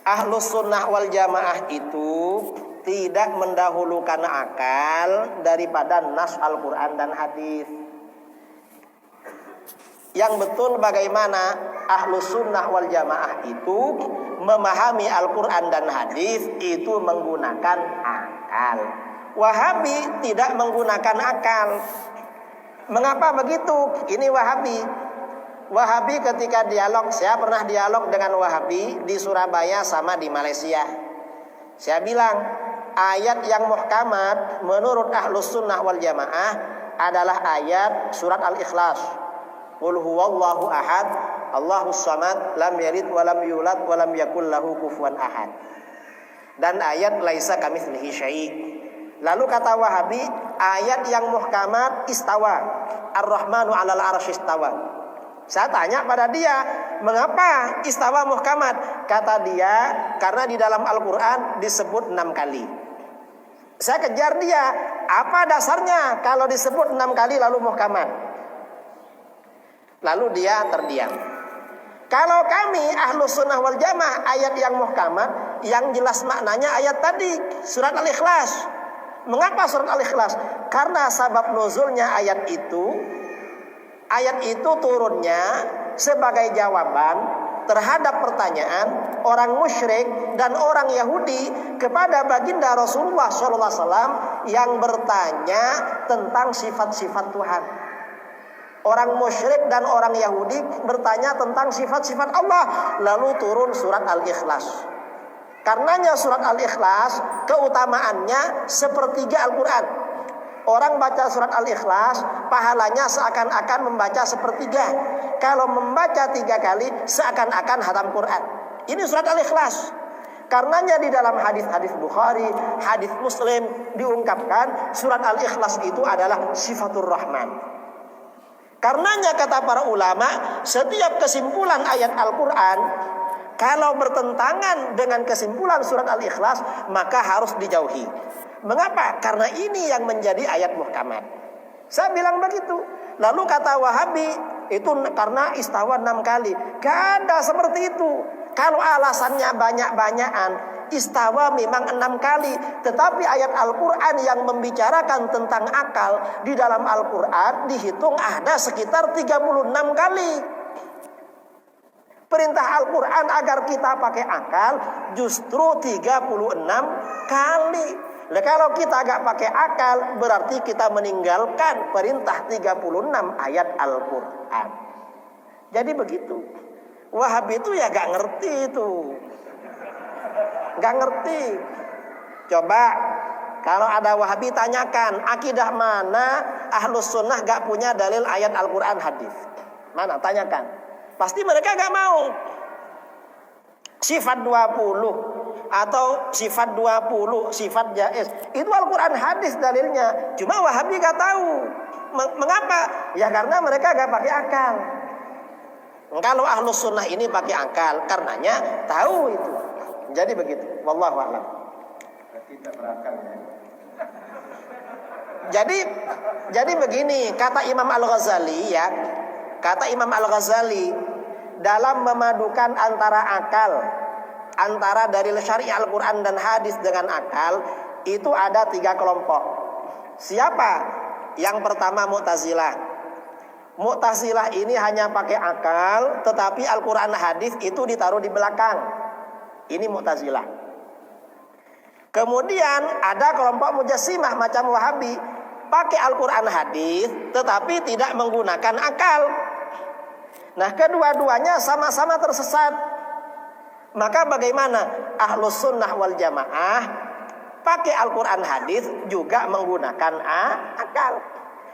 Ahlus sunnah wal jamaah itu tidak mendahulukan akal daripada nas Al-Quran dan hadis. Yang betul bagaimana ahlus sunnah wal jamaah itu memahami Al-Quran dan hadis itu menggunakan akal. Wahabi tidak menggunakan akal. Mengapa begitu? Ini Wahabi. Wahabi ketika dialog, saya pernah dialog dengan Wahabi di Surabaya sama di Malaysia. Saya bilang, ayat yang muhkamat menurut ahlus sunnah wal jamaah adalah ayat surat Al-Ikhlas. Qul huwallahu ahad, Allahus samad, lam yalid wa lam yulad wa lam yakul lahu kufuwan ahad. Dan ayat laisa kamitslihi syai'. Lalu kata Wahabi, ayat yang muhkamat istawa, Ar-Rahmanu 'alal 'arsy istawa. Saya tanya pada dia, mengapa istawa muhkamat? Kata dia, karena di dalam Al-Quran disebut 6 kali. Saya kejar dia, apa dasarnya kalau disebut 6 kali lalu muhkamat? Lalu dia terdiam. Kalau kami ahlus sunnah wal jamaah, ayat yang muhkamat, yang jelas maknanya ayat tadi, surat Al-Ikhlas. Mengapa surat Al-Ikhlas? Karena sabab nuzulnya ayat itu turunnya sebagai jawaban terhadap pertanyaan orang musyrik dan orang Yahudi kepada baginda Rasulullah SAW yang bertanya tentang sifat-sifat Tuhan. Orang musyrik dan orang Yahudi bertanya tentang sifat-sifat Allah, lalu turun surat Al-Ikhlas. Karenanya surat Al-Ikhlas keutamaannya sepertiga Al-Quran. Orang baca surat Al-Ikhlas, pahalanya seakan-akan membaca sepertiga. Kalau membaca 3 kali, seakan-akan hatam Quran. Ini surat Al-Ikhlas. Karenanya di dalam hadis-hadis Bukhari, hadis Muslim diungkapkan surat Al-Ikhlas itu adalah sifatur Rahman. Karenanya kata para ulama, setiap kesimpulan ayat Al-Quran kalau bertentangan dengan kesimpulan surat Al-Ikhlas, maka harus dijauhi. Mengapa? Karena ini yang menjadi ayat muhkamat. Saya bilang begitu. Lalu kata Wahabi, itu karena istawa 6 kali. Gak ada seperti itu. Kalau alasannya banyak-banyakan, istawa memang 6 kali. Tetapi ayat Al-Quran yang membicarakan tentang akal, di dalam Al-Quran dihitung ada sekitar 36 kali. Perintah Al-Quran agar kita pakai akal justru 36 kali. Nah, kalau kita gak pakai akal, berarti kita meninggalkan perintah 36 ayat Al-Quran. Jadi begitu. Wahabi itu ya gak ngerti itu. Gak ngerti. Coba kalau ada Wahabi tanyakan, akidah mana ahlus sunnah gak punya dalil ayat Al-Quran hadis? Mana? Tanyakan. Pasti mereka gak mau. Sifat 20 atau sifat 20, sifat jaiz, itu Al-Quran hadis dalilnya. Cuma Wahabi gak tahu. Mengapa? Ya karena mereka gak pakai akal. Kalau ahlus sunnah ini pakai akal, karenanya tahu itu. Jadi begitu. Wallahu a'lam. Tidak berakal ya. Jadi begini, kata Imam Al-Ghazali ya. Kata Imam Al-Ghazali, dalam memadukan antara akal, antara dalil syar'i Al-Quran dan hadis dengan akal, itu ada 3 kelompok. Siapa? Yang pertama Mu'tazilah. Mu'tazilah ini hanya pakai akal, tetapi Al-Quran hadis itu ditaruh di belakang. Ini Mu'tazilah. Kemudian ada kelompok Mujassimah macam Wahabi, pakai Al-Quran hadis, tetapi tidak menggunakan akal. Nah, kedua-duanya sama-sama tersesat. Maka bagaimana? Ahlus sunnah wal jamaah pakai Al-Quran hadis juga menggunakan akal.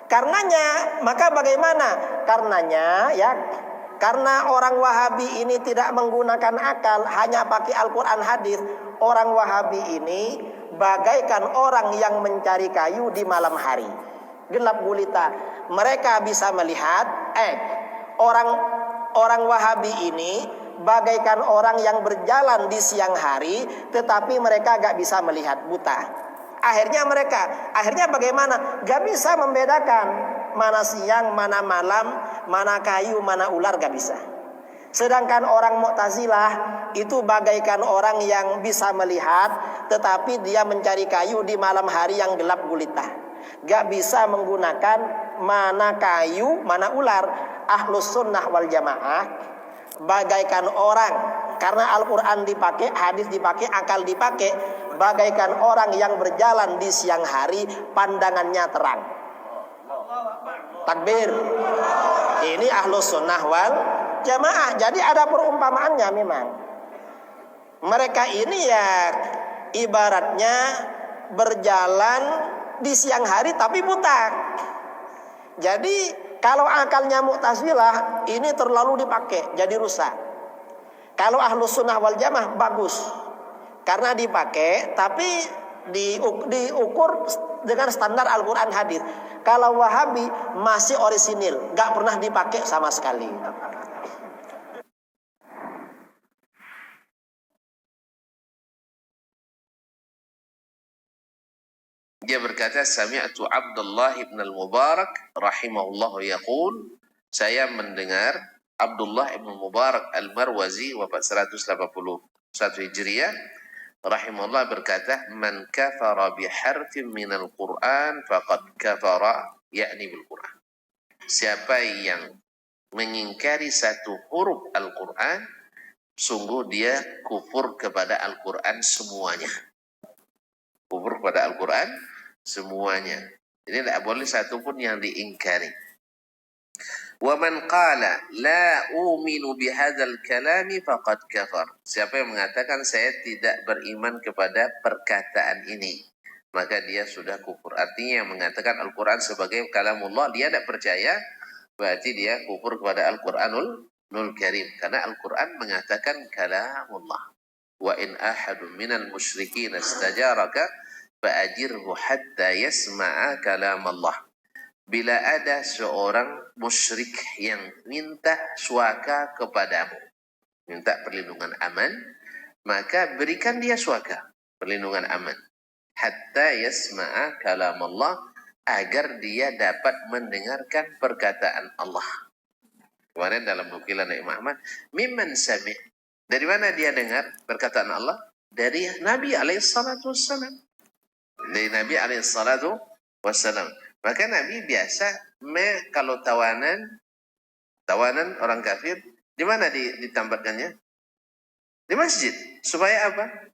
Karenanya, maka bagaimana? Karenanya ya, karena orang Wahabi ini tidak menggunakan akal, hanya pakai Al-Quran hadis. Orang Wahabi ini bagaikan orang yang mencari kayu di malam hari, gelap gulita. Mereka bisa melihat orang Wahabi ini bagaikan orang yang berjalan di siang hari, tetapi mereka gak bisa melihat, buta. Akhirnya bagaimana? Gak bisa membedakan mana siang, mana malam, mana kayu, mana ular, gak bisa. Sedangkan orang Mu'tazilah itu bagaikan orang yang bisa melihat, tetapi dia mencari kayu di malam hari yang gelap gulita. Gak bisa menggunakan mana kayu, mana ular. Ahlus sunnah wal jamaah bagaikan orang, karena Al-Quran dipakai, hadis dipakai, akal dipakai, bagaikan orang yang berjalan di siang hari, pandangannya terang. Takbir. Ini ahlus sunnah wal jamaah. Jadi ada perumpamaannya memang. Mereka ini ya ibaratnya berjalan di siang hari tapi buta. Jadi kalau akalnya Mu'tazilah ini terlalu dipakai, jadi rusak. Kalau ahlus sunnah wal jamaah bagus, karena dipakai tapi diukur dengan standar Al-Quran hadis. Kalau Wahabi masih orisinil, gak pernah dipakai sama sekali. Dia berkata, sami'tu Abdullah ibn al-Mubarak rahimahullah yaqul, saya mendengar Abdullah ibn Mubarak al-Marwazi wafat 181 Hijriah rahimahullah berkata, man kafara biharfin minal Qur'an faqad kafara, yakni bil Qur'an. Siapa yang mengingkari satu huruf Al-Quran, sungguh dia kufur kepada Al-Quran semuanya. Kufur kepada Al-Quran semuanya. Jadi tidak boleh satu pun yang diingkari. Wa man qala la uminu bihadzal kalami faqad kafar. Siapa yang mengatakan saya tidak beriman kepada perkataan ini, maka dia sudah kufur. Artinya yang mengatakan Al-Quran sebagai kalamullah, dia tidak percaya, berarti dia kufur kepada Al-Quranul Karim. Karena Al-Quran mengatakan kalamullah. Wa in ahadun minal musyrikin istajaraka fa'ajirhu hatta yasma'a kalamallah. Bila ada seorang musyrik yang minta suaka kepadamu, minta perlindungan aman, maka berikan dia suaka, perlindungan aman. Hatta yasma'a kalamallah, agar dia dapat mendengarkan perkataan Allah. Kemarin dalam nukilan Imam Ahmad, mimman sami', dari mana dia dengar perkataan Allah? Dari Nabi alaihissalatu wassalam. Dari Nabi alaihissalatu wassalam. Maka Nabi biasa kalau tawanan orang kafir, di mana ditempatkannya? Di masjid. Supaya apa?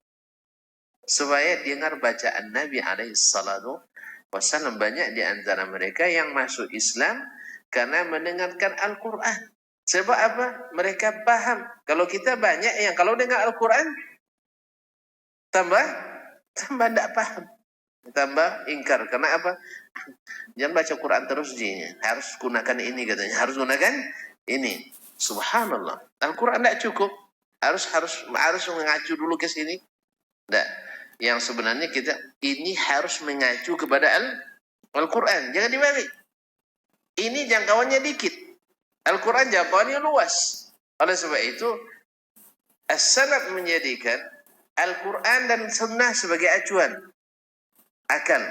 Supaya dengar bacaan Nabi alaihissalatu wassalam. Banyak di antara mereka yang masuk Islam karena mendengarkan Al-Quran. Sebab apa? Mereka paham. Kalau kita banyak yang kalau dengar Al-Quran tambah tidak paham, tambah ingkar. Karena apa? Jangan baca Quran terus, harus gunakan ini katanya, harus gunakan ini. Subhanallah, Al-Quran tidak cukup, harus mengacu dulu ke sini. Tidak. Yang sebenarnya kita ini harus mengacu kepada Al-Quran, jangan dibalik. Ini jangkauannya dikit, Al-Quran jangkauannya luas. Oleh sebab itu as-salaf menjadikan Al-Quran dan sunnah sebagai acuan akal.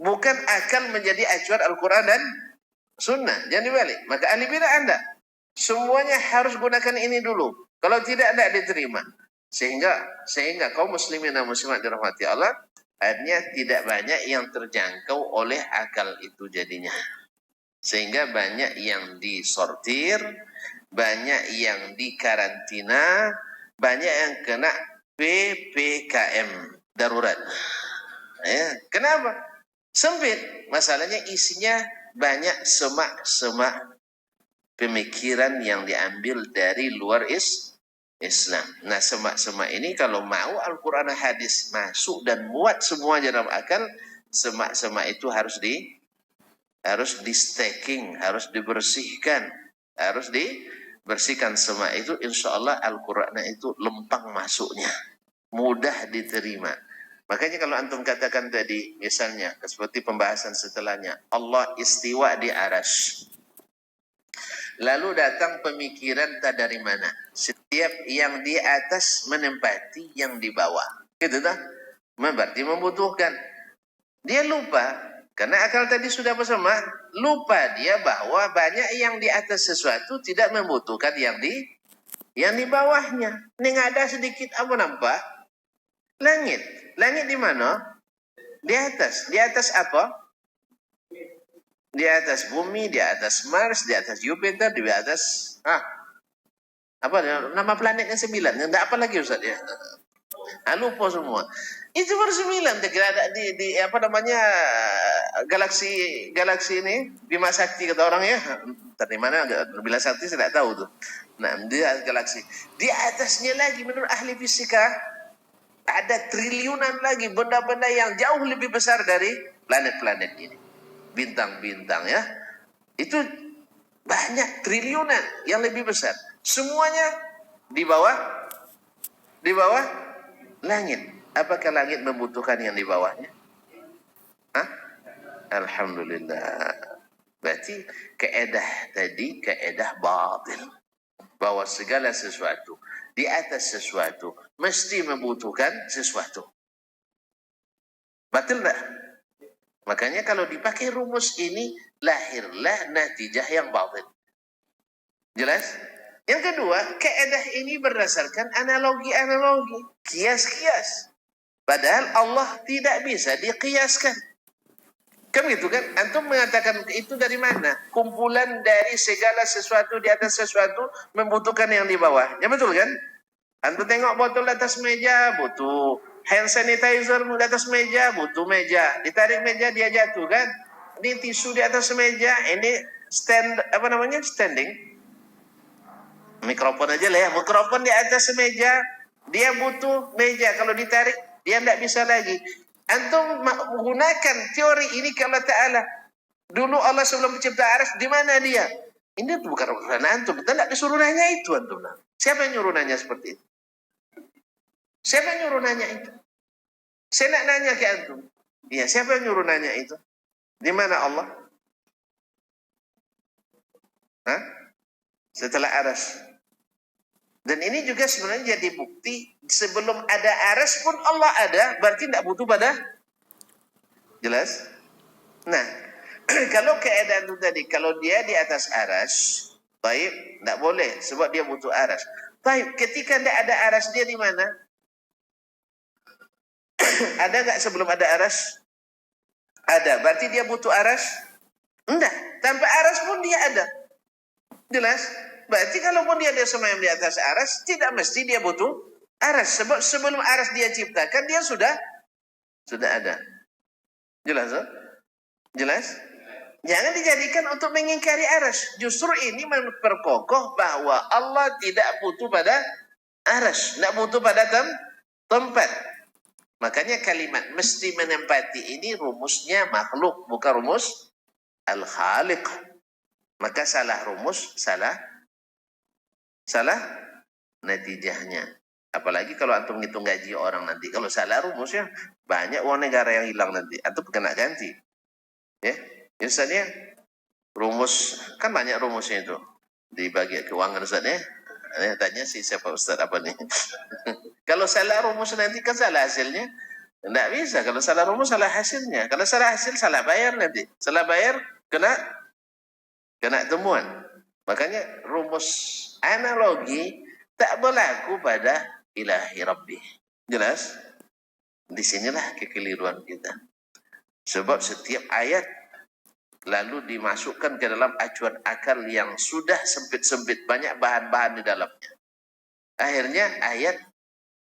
Bukan akal menjadi acuan Al-Quran dan sunnah. Jangan dibalik. Maka ahli bidah Anda semuanya harus gunakan ini dulu. Kalau tidak diterima. Sehingga kaum muslimin dan muslimat dirahmati Allah, akhirnya tidak banyak yang terjangkau oleh akal itu jadinya. Sehingga banyak yang disortir, banyak yang dikarantina, banyak yang kena PPKM darurat. Ya, kenapa? Sempit. Masalahnya isinya banyak semak-semak pemikiran yang diambil dari luar Islam. Nah, semak-semak ini kalau mau Al-Quran hadis masuk dan muat semua dalam akal, semak-semak itu harus di stacking, harus dibersihkan, harus dibersihkan semak itu. Insya Allah Al-Quran itu lempang masuknya, mudah diterima. Makanya kalau antum katakan tadi, misalnya seperti pembahasan setelahnya, Allah istiwa di arasy. Lalu datang pemikiran tak dari mana. Setiap yang di atas menempati yang di bawah. Gitu tak? Berarti membutuhkan. Dia lupa Karena akal tadi sudah bersama, lupa dia bahwa banyak yang di atas sesuatu tidak membutuhkan yang di bawahnya. Ini ada sedikit apa nampak? Langit. Langit di mana? Di atas. Di atas apa? Di atas bumi, di atas Mars, di atas Jupiter, di atas apa nama planetnya 9. Enggak apa lagi Ustaz ya? Lupa semua. Itu baru 9 kira ada di apa namanya galaksi ini Bima Sakti kata orang ya. Dari mana Bima Sakti saya tidak tahu tuh. Nah, dia galaksi. Di atasnya lagi menurut ahli fisika ada triliunan lagi benda-benda yang jauh lebih besar dari planet-planet ini. Bintang-bintang ya. Itu banyak triliunan yang lebih besar. Semuanya di bawah langit. Apakah langit membutuhkan yang di bawahnya? Alhamdulillah. Berarti kaedah tadi kaedah batil. Bahwa segala sesuatu di atas sesuatu mesti membutuhkan sesuatu. Batil tak? Makanya kalau dipakai rumus ini, lahirlah natijah yang batil. Jelas? Yang kedua, kaedah ini berdasarkan analogi-analogi, kias-kias. Padahal Allah tidak bisa dikiaskan. Kan gitu kan? Antum mengatakan itu dari mana? Kumpulan dari segala sesuatu di atas sesuatu membutuhkan yang di bawah. Ya betul kan? Antum tengok botol di atas meja, butuh. Hand sanitizer di atas meja, butuh meja. Ditarik meja, dia jatuh kan? Ini tisu di atas meja, ini standing. Mikrofon aja lah ya. Mikrofon di atas meja, dia butuh meja. Kalau ditarik, dia tidak bisa lagi. Antum menggunakan teori ini ke Allah Ta'ala. Dulu Allah sebelum mencipta arsy, di mana dia? Ini bukan urusan antum. Kita tidak disuruh nanya itu antum. Siapa yang nyuruh nanya seperti itu? Siapa yang nyuruh nanya itu? Saya nak nanya ke antum. Iya, siapa yang nyuruh nanya itu? Di mana Allah? Setelah arsy. Dan ini juga sebenarnya jadi bukti sebelum ada arsy pun Allah ada, berarti tidak butuh pada. Jelas? Nah, kalau keadaan itu tadi, kalau dia di atas arsy, baik, tidak boleh sebab dia butuh arsy. Baik, ketika tidak ada arsy dia di mana? Ada nggak sebelum ada arsy? Ada, berarti dia butuh arsy? Enggak, tanpa arsy pun dia ada. Jelas? Berarti kalaupun dia ada semayam di atas arsy, tidak mesti dia butuh arsy. Sebab sebelum arsy dia ciptakan, dia sudah ada. Jelas? Jelas? Jangan dijadikan untuk mengingkari arsy. Justru ini memperkokoh bahwa Allah tidak butuh pada arsy, tidak butuh pada tempat. Makanya kalimat mesti menempati ini rumusnya makhluk, bukan rumus al-khaliq. Maka salah rumus, salah natijahnya. Apalagi kalau antum ngitung gaji orang nanti. Kalau salah rumusnya, banyak uang negara yang hilang nanti. Antum kena ganti. Ya, misalnya rumus, kan banyak rumusnya itu. Di bagian keuangan Ustaz ya. Tanya si siapa Ustaz apa nih. Kalau salah rumus nanti kan salah hasilnya. Tidak bisa. Kalau salah rumus salah hasilnya. Kalau salah hasil salah bayar nanti. Salah bayar kena temuan. Makanya rumus analogi tak berlaku pada ilahi Rabbi. Jelas? Disinilah kekeliruan kita. Sebab setiap ayat lalu dimasukkan ke dalam acuan akal yang sudah sempit-sempit, banyak bahan-bahan di dalamnya. Akhirnya ayat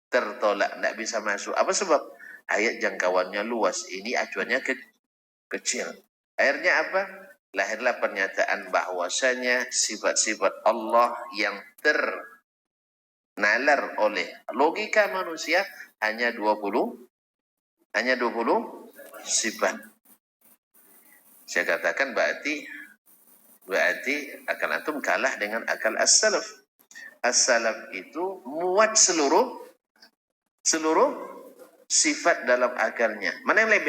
tertolak, tidak bisa masuk. Apa sebab? Ayat jangkauannya luas, ini acuannya kecil. Akhirnya apa? Lahirlah pernyataan bahwasanya sifat-sifat Allah yang ternalar oleh logika manusia hanya 20 sifat. Saya katakan berarti akal antum kalah dengan akal as-salaf. As-salaf itu muat seluruh sifat dalam akalnya. Mana yang lebih